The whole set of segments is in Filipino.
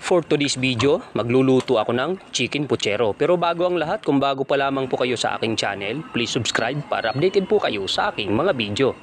For today's video, magluluto ako ng chicken puchero. Pero bago ang lahat, kung bago pa lamang po kayo sa aking channel, please subscribe para updated po kayo sa aking mga video.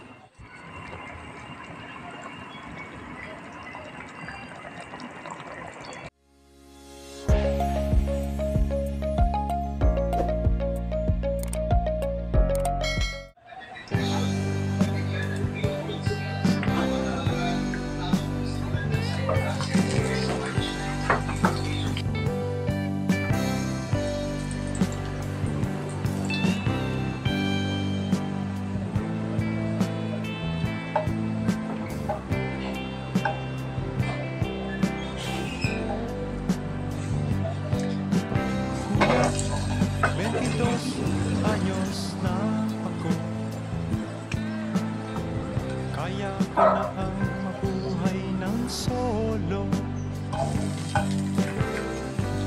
Anyos na ako, kaya ko na ang mabuhay ng solo.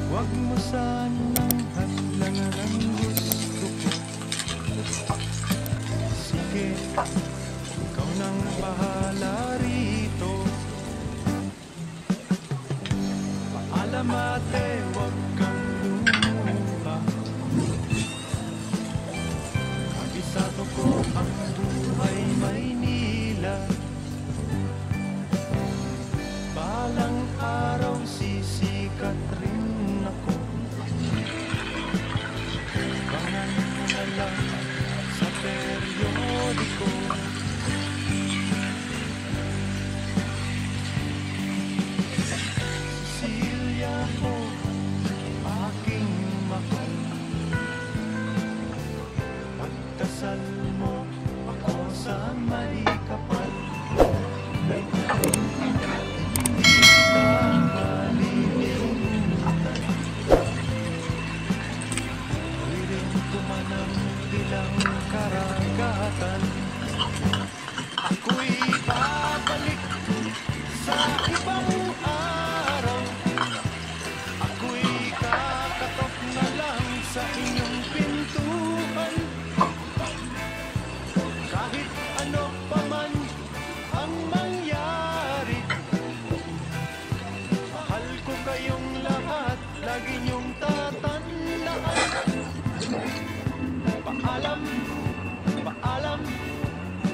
Huwag mo sanang hadlangan ang gusto ko. Sige, ikaw nang bahala rito. Paalam ate, huwag kang lumuha. Kabisado ko ang buhay Maynila. Balang araw sisikat rin ako. Bangan mo na lang sa periodiko. Cecilia ko, aking mahal, pagdasal mo ako sa may kapal. Hindi kita malilimutan. Wiring ko man ang bilang karagatan. Ako'y babalik sa ibang araw. Ako'y kakatok na lang sa inyong pintuan. Kahit ano pa man ang mangyari, mahal ko kayong lahat, lagi niyong tatandaan. Paalam, paalam,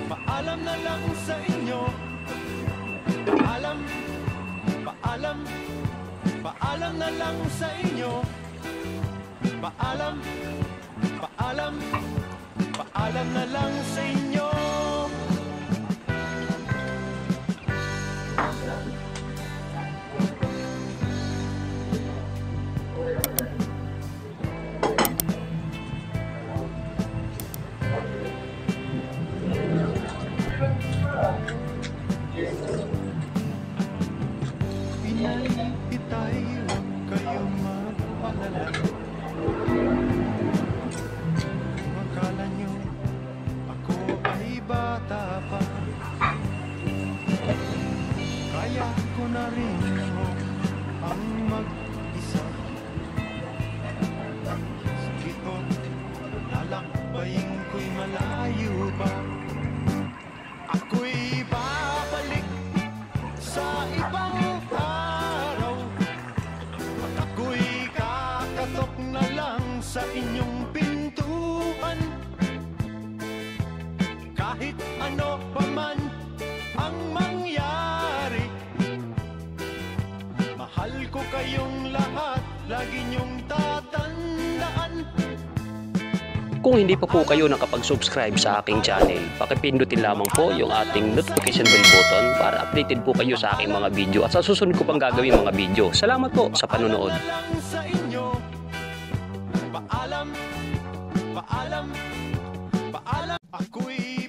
paalam na lang sa inyo. Paalam, paalam, paalam na lang sa inyo. Paalam, paalam, paalam na lang sa inyo. Pinay, itay, huwag kayong magpalala. Akala nyo ako ay bata pa. Kaya ko na rin mo ang mag-isa. Sige to, lalakbayin ko'y malayo pa. Ako'y babalik sa ibang araw. At ako'y kakatok na lang sa inyong pintuan. Kahit ano pa man ang mangyari, mahal ko kayong lahat, lagi niyong tatandaan. Kung hindi pa po kayo nakapag-subscribe sa aking channel, pakipindutin lamang po yung ating notification bell button para updated po kayo sa aking mga video at sa susunod ko pang gagawin mga video. Salamat po sa panonood. Paalam, paalam, paalam. Ako'y